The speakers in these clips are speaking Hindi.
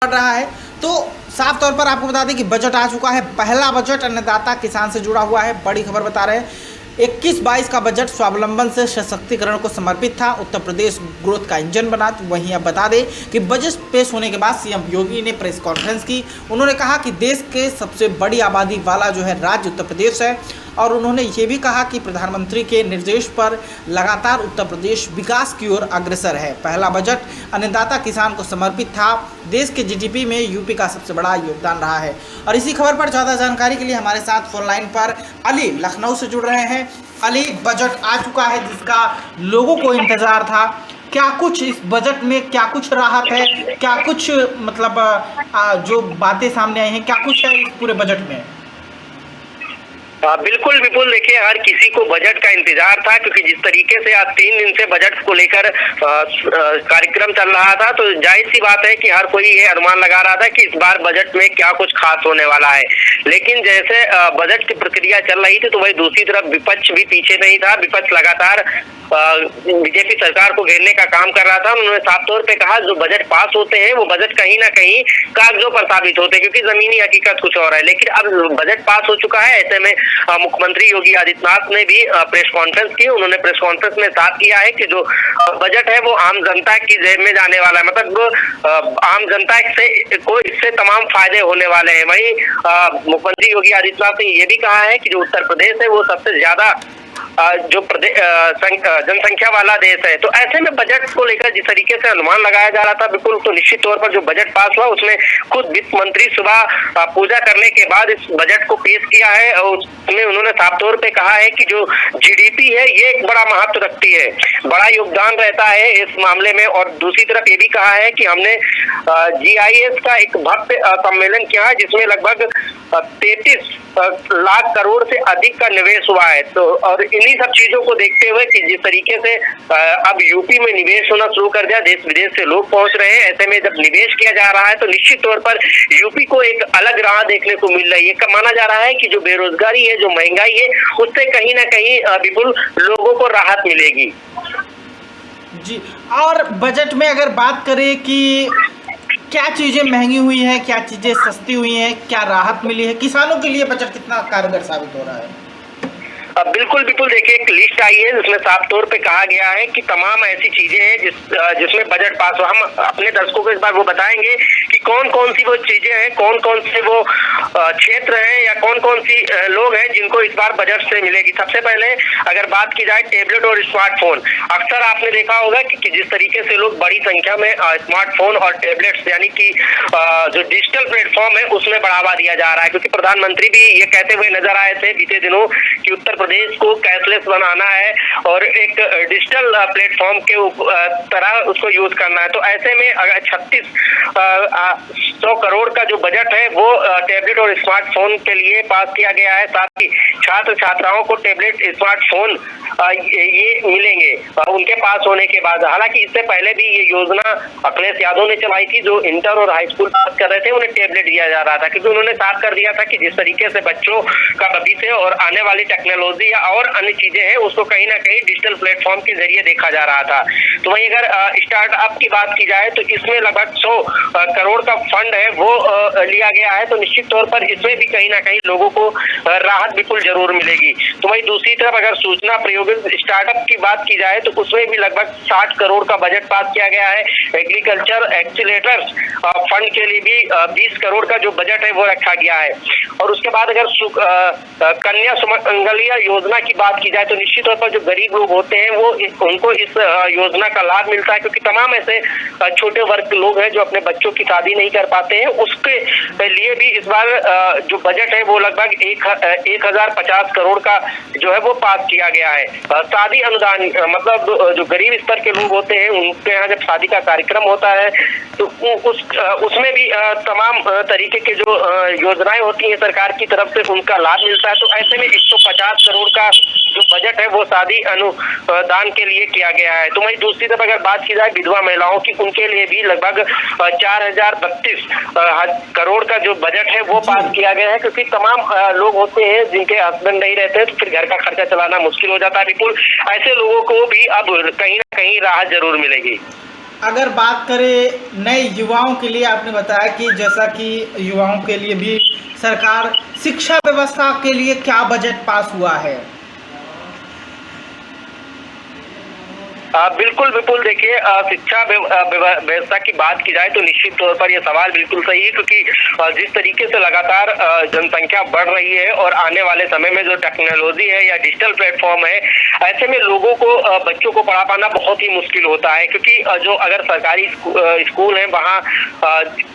बढ़ रहा है। तो साफ तौर पर आपको बता दें कि बजट आ चुका है। पहला बजट अन्नदाता किसान से जुड़ा हुआ है। बड़ी खबर बता रहे हैं 21-22 का बजट स्वावलंबन से सशक्तिकरण को समर्पित था। उत्तर प्रदेश ग्रोथ का इंजन बना। तो वहीं अब बता दें कि बजट पेश होने के बाद सीएम योगी ने प्रेस कॉन्फ्रेंस की। उन्होंने कहा कि देश के सबसे बड़ी आबादी वाला जो है राज्य उत्तर प्रदेश है, और उन्होंने ये भी कहा कि प्रधानमंत्री के निर्देश पर लगातार उत्तर प्रदेश विकास की ओर अग्रसर है। पहला बजट अन्नदाता किसान को समर्पित था। देश के जीडीपी में यूपी का सबसे बड़ा योगदान रहा है। और इसी खबर पर ज़्यादा जानकारी के लिए हमारे साथ फोन लाइन पर अली लखनऊ से जुड़ रहे हैं। अली, बजट आ चुका है जिसका लोगों को इंतजार था। क्या कुछ इस बजट में क्या कुछ राहत है, क्या कुछ मतलब जो बातें सामने आई हैं, क्या कुछ है इस पूरे बजट में? बिल्कुल विपुल, देखिए हर किसी को बजट का इंतजार था, क्योंकि जिस तरीके से आज 3 दिन से बजट को लेकर कार्यक्रम चल रहा था, तो जाहिर सी बात है कि हर कोई ये अनुमान लगा रहा था कि इस बार बजट में क्या कुछ खास होने वाला है। लेकिन जैसे बजट की प्रक्रिया चल रही थी, तो वही दूसरी तरफ विपक्ष भी पीछे नहीं था। विपक्ष लगातार बीजेपी सरकार को घेरने का काम कर रहा था। उन्होंने साफ तौर पे कहा जो बजट पास होते हैं वो बजट कहीं ना कहीं कागजों पर साबित होते हैं, क्योंकि जमीनी हकीकत कुछ और है। लेकिन अब बजट पास हो चुका है, ऐसे में मुख्यमंत्री योगी आदित्यनाथ ने भी प्रेस कॉन्फ्रेंस की। उन्होंने प्रेस कॉन्फ्रेंस में साफ किया है कि जो बजट है वो आम जनता की जेब में जाने वाला है, मतलब आम जनता से को इससे तमाम फायदे होने वाले हैं। वहीं मुख्यमंत्री योगी आदित्यनाथ ने ये भी कहा है कि जो उत्तर प्रदेश है वो सबसे ज्यादा जो जनसंख्या वाला देश है। तो ऐसे में बजट को लेकर जिस तरीके से अनुमान लगाया जा रहा था, बिल्कुल तो निश्चित तौर पर जो बजट पास हुआ उसमें खुद वित्त मंत्री सुबह पूजा करने के बाद इस बजट को पेश किया है। और उसमें उन्होंने साफ तौर पे कहा है कि जो जीडीपी है ये एक बड़ा महत्व रखती है, बड़ा योगदान रहता है इस मामले में। और दूसरी तरफ ये भी कहा है कि हमने GIS का एक भव्य सम्मेलन किया है, जिसमें लगभग 33 लाख करोड़ से अधिक का निवेश हुआ है। तो और इन्हीं सब चीजों को देखते हुए कि जिस तरीके से अब यूपी में निवेश होना शुरू कर दिया, देश विदेश से लोग पहुंच रहे हैं, ऐसे में जब निवेश किया जा रहा है तो निश्चित तौर पर यूपी को एक अलग राह देखने को मिल रही है। माना जा रहा है कि जो बेरोजगारी है, जो महंगाई है, उससे कहीं ना कहीं विपुल लोगों को राहत मिलेगी। जी, और बजट में अगर बात करें कि क्या चीज़ें महंगी हुई हैं, क्या चीज़ें सस्ती हुई हैं, क्या राहत मिली है, किसानों के लिए बजट कितना कारगर साबित हो रहा है? बिल्कुल विपुल, देखिए एक लिस्ट आई है जिसमें साफ तौर पे कहा गया है कि तमाम ऐसी चीजें हैं जिसमें बजट पास हो। हम अपने दर्शकों को इस बार वो बताएंगे कि कौन कौन सी वो चीजें हैं, कौन कौन से वो क्षेत्र हैं या कौन कौन सी लोग हैं जिनको इस बार बजट से मिलेगी। सबसे पहले अगर बात की जाए टेबलेट और स्मार्टफोन, अक्सर आपने देखा होगा कि जिस तरीके से लोग बड़ी संख्या में स्मार्टफोन और टेबलेट्स यानी कि जो डिजिटल प्लेटफॉर्म है उसमें बढ़ावा दिया जा रहा है, क्योंकि प्रधानमंत्री भी ये कहते हुए नजर आए थे बीते दिनों कि उत्तर प्रदेश को कैशलेस बनाना है और एक डिजिटल प्लेटफॉर्म के तरह उसको यूज करना है। तो ऐसे में अगर 3600 करोड़ का जो बजट है वो टेबलेट और स्मार्टफोन के लिए पास किया गया है। साथ ही छात्र छात्राओं को टेबलेट स्मार्टफोन ये मिलेंगे उनके पास होने के बाद। हालांकि इससे पहले भी ये योजना अखिलेश यादव ने चलाई थी, जो इंटर और हाई स्कूल पास कर रहे थे उन्हें टेबलेट दिया जा रहा था, क्योंकि उन्होंने साफ कर दिया था कि जिस तरीके से बच्चों का भविष्य और आने वाली टेक्नोलॉजी या और अन्य चीजें हैं उसको कहीं ना कहीं डिजिटल प्लेटफॉर्म के जरिए देखा जा रहा था। तो वहीं अगर स्टार्टअप की बात की जाए तो इसमें लगभग 100 करोड़ का फंड है वो लिया गया है। तो निश्चित तौर पर इसमें भी कहीं ना कहीं लोगों को राहत बिल्कुल जरूर मिलेगी। तो वहीं दूसरी तरफ अगर सूचना प्रौद्योगिकी स्टार्टअप की बात की जाए तो उसमें भी लगभग 60 करोड़ का बजट पास किया गया है। एग्रीकल्चर एक्सीलरेटर्स फंड के लिए भी 20 करोड़ का जो बजट है वो रखा गया है। और उसके बाद अगर कन्या सुमंगलिया योजना की बात की जाए तो निश्चित तौर पर जो गरीब लोग होते हैं वो उनको इस योजना का लाभ मिलता है, क्योंकि तमाम ऐसे छोटे वर्ग के लोग हैं जो अपने बच्चों की शादी नहीं कर पाते हैं। उसके लिए भी इस बार जो बजट है वो लगभग 1050 करोड़ का जो है वो पास किया गया है। शादी अनुदान, मतलब जो गरीब स्तर के लोग होते हैं उनके यहाँ जब शादी का कार्यक्रम होता है तो उसमें भी तमाम तरीके के जो योजनाएं होती हैं सरकार की तरफ से उनका लाभ मिलता है। तो ऐसे में 150 करोड़ का जो बजट है वो शादी अनुदान के लिए किया गया है। तो वही दूसरी तरफ अगर बात की जाए विधवा महिलाओं की, उनके लिए भी लगभग 4032 करोड़ का जो बजट है वो पास किया गया है, क्योंकि तमाम लोग होते हैं जिनके हस्बैंड नहीं रहते हैं तो फिर घर का खर्चा चलाना मुश्किल हो जाता है। बिल्कुल ऐसे लोगों को भी अब कहीं ना कहीं राहत जरूर मिलेगी। अगर बात करें नए युवाओं के लिए, आपने बताया कि जैसा कि युवाओं के लिए भी सरकार शिक्षा व्यवस्था के लिए क्या बजट पास हुआ है? बिल्कुल विपुल, देखिए शिक्षा व्यवस्था की बात की जाए तो निश्चित तौर पर यह सवाल बिल्कुल सही है, क्योंकि जिस तरीके से लगातार जनसंख्या बढ़ रही है और आने वाले समय में जो टेक्नोलॉजी है या डिजिटल प्लेटफॉर्म है, ऐसे में लोगों को बच्चों को पढ़ा पाना बहुत ही मुश्किल होता है, क्योंकि जो अगर सरकारी स्कूल है वहाँ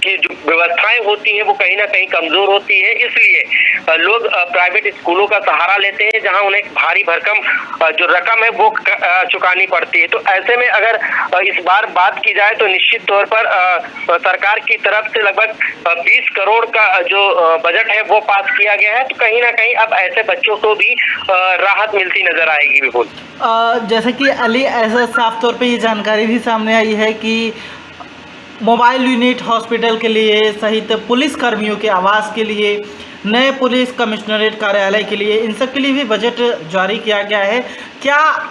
की जो व्यवस्थाएं होती हैं वो कहीं ना कहीं कमजोर होती है। इसलिए लोग प्राइवेट स्कूलों का सहारा लेते हैं, जहाँ उन्हें भारी भरकम जो रकम है वो चुकानी पड़ती है। तो ऐसे में अगर इस बार बात की जाए तो निश्चित तौर पर सरकार की तरफ से लगभग 20 करोड़ का जो बजट है वो पास किया गया है। तो कहीं ना कहीं अब ऐसे बच्चों को भी राहत मिलती नजर आएगी। बिल्कुल, जैसे कि अली, ऐसा साफ तौर पे ये जानकारी भी सामने आई है कि मोबाइल यूनिट हॉस्पिटल के लिए सहित पुलिस कर्मियों के आवास के लिए, नए पुलिस कमिश्नरेट कार्यालय के लिए, इन सब के लिए भी बजट जारी किया गया है। क्या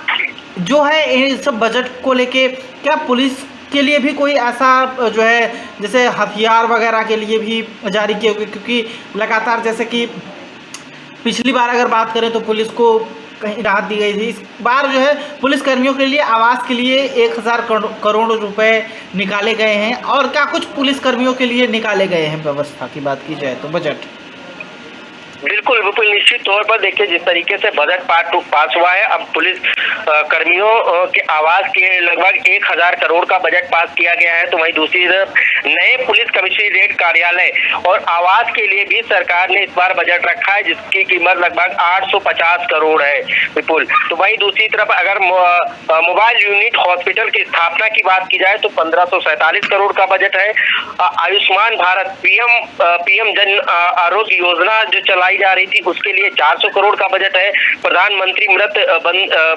जो है इन सब बजट को लेके क्या पुलिस के लिए भी कोई ऐसा जो है जैसे हथियार वगैरह के लिए भी जारी किए होंगे? क्योंकि लगातार जैसे कि पिछली बार अगर बात करें तो पुलिस को कहीं राहत दी गई थी, इस बार जो है पुलिस कर्मियों के लिए आवास के लिए 1000 करोड़ रुपए निकाले गए हैं। और क्या कुछ पुलिस कर्मियों के लिए निकाले गए हैं व्यवस्था की बात की जाए तो बजट? बिल्कुल विपुल, निश्चित तौर पर देखिए जिस तरीके से बजट पास हुआ है, अब पुलिस कर्मियों के आवास के लगभग 1000 करोड़ का बजट पास किया गया है। तो वहीं दूसरी तरफ नए पुलिस कमिश्नरेट कार्यालय और आवास के लिए भी सरकार ने इस बार बजट रखा है, जिसकी कीमत लगभग 850 करोड़ है। विपुल, तो वहीं दूसरी तरफ अगर मोबाइल यूनिट हॉस्पिटल की स्थापना की बात की जाए तो 1547 करोड़ का बजट है। आयुष्मान भारत पीएम जन आरोग्य योजना जो चलाई जा रही थी उसके लिए 400 करोड़ का बजट है। प्रधानमंत्री मृत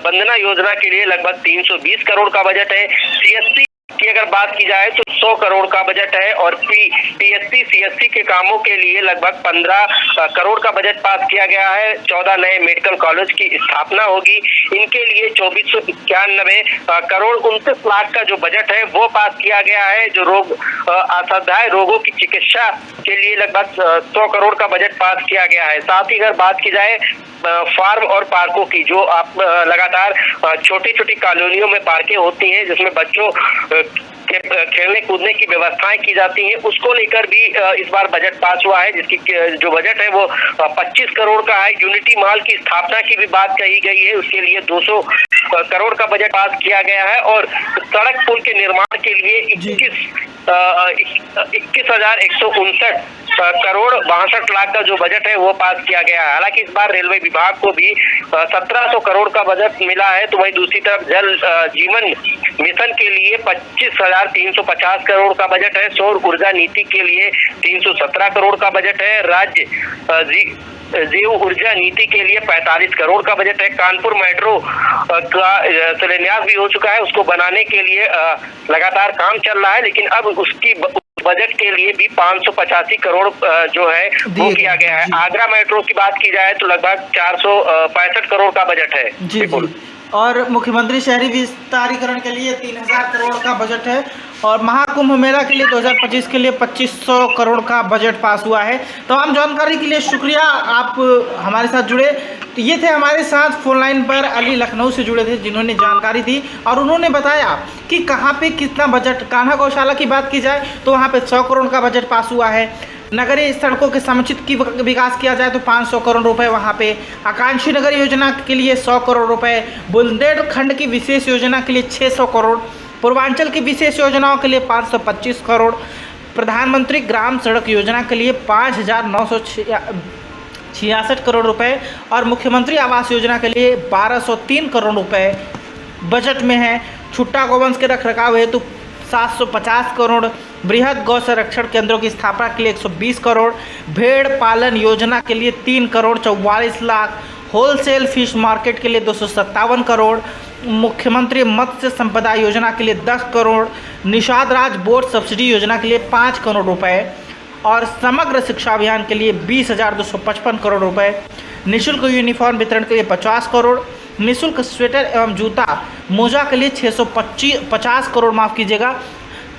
वंदना योजना के लिए लगभग 320 करोड़ का बजट है। सीएससी की अगर बात की जाए तो 100 करोड़ का बजट है और पीएससी सीएससी के कामों के लिए लगभग 15 करोड़ का बजट पास किया गया है। 14 नए मेडिकल कॉलेज की स्थापना होगी, इनके लिए 2491 करोड़ 29 लाख का जो बजट है वो पास किया गया है। जो रोग असाध्य रोगों की चिकित्सा के लिए लगभग 100 करोड़ का बजट पास किया गया है। साथ ही अगर बात की जाए फार्म और पार्कों की, जो आप लगातार छोटी छोटी कॉलोनियों में पार्कें होती हैं जिसमें बच्चों के खेलने कूदने की व्यवस्थाएं की जाती हैं, उसको लेकर भी इस बार बजट पास हुआ है, जिसकी जो बजट है वो 25 करोड़ का है। यूनिटी मॉल की स्थापना की भी बात कही गई है, उसके लिए 200 करोड़ का बजट पास किया गया है। और सड़क पुल के निर्माण के लिए 21,159 करोड़ 62 लाख का जो बजट है वो पास किया गया है। हालांकि इस बार रेलवे विभाग को भी 1700 करोड़ का बजट मिला है। तो वहीं दूसरी तरफ जल जीवन मिशन के लिए 25,350 करोड़ का बजट है। सौर ऊर्जा नीति के लिए 317 करोड़ का बजट है। राज्य जैव ऊर्जा नीति के लिए 45 करोड़ का बजट है। कानपुर मेट्रो का शिलान्यास भी हो चुका है, उसको बनाने के लिए लगातार काम चल रहा है, लेकिन अब उसकी बजट के लिए भी 585 करोड़ जो है वो किया गया है। आगरा मेट्रो की बात की जाए तो लगभग 465 करोड़ का बजट है। जी। और मुख्यमंत्री शहरी विस्तारीकरण के लिए 3000 करोड़ का बजट है। और महाकुंभ मेला के लिए 2025 के लिए 2500 करोड़ का बजट पास हुआ है। तमाम जानकारी के लिए शुक्रिया, आप हमारे साथ जुड़े। तो ये थे हमारे साथ फोन लाइन पर अली, लखनऊ से जुड़े थे, जिन्होंने जानकारी दी और उन्होंने बताया कि कहाँ पे कितना बजट। कान्हा गौशाला की बात की जाए तो वहाँ पे 100 करोड़ का बजट पास हुआ है। नगरीय सड़कों के समुचित की विकास किया जाए तो 500 करोड़ रुपए वहाँ पे। आकांक्षी नगर योजना के लिए 100 करोड़ रुपए। बुंदेलखंड की विशेष योजना के लिए 600 करोड़। पूर्वांचल की विशेष योजनाओं के लिए 525 करोड़। प्रधानमंत्री ग्राम सड़क योजना के लिए 5,966 करोड़ रुपए और मुख्यमंत्री आवास योजना के लिए 1203 करोड़ रुपए बजट में है। छुट्टा गौवंश के रखरखाव हेतु 750 करोड़। बृहद गौ संरक्षण केंद्रों की स्थापना के लिए 120 करोड़। भेड़ पालन योजना के लिए 3 crore 44 lakh. Wholesale fish market के लिए 257 करोड़। मुख्यमंत्री मत्स्य संपदा योजना के लिए 10 करोड़। निषाद राज बोर्ड सब्सिडी योजना के लिए 5 करोड़ रुपए और समग्र शिक्षा अभियान के लिए 20,255 करोड़ रुपए। निःशुल्क यूनिफॉर्म वितरण के लिए 50 करोड़। निःशुल्क स्वेटर एवं जूता मोजा के लिए 650 करोड़, माफ़ कीजिएगा।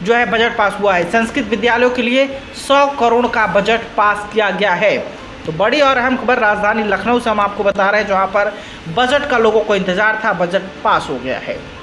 जो है बजट पास हुआ है। संस्कृत विद्यालयों के लिए 100 करोड़ का बजट पास किया गया है। तो बड़ी और अहम खबर राजधानी लखनऊ से हम आपको बता रहे हैं, जहां पर बजट का लोगों को इंतजार था, बजट पास हो गया है।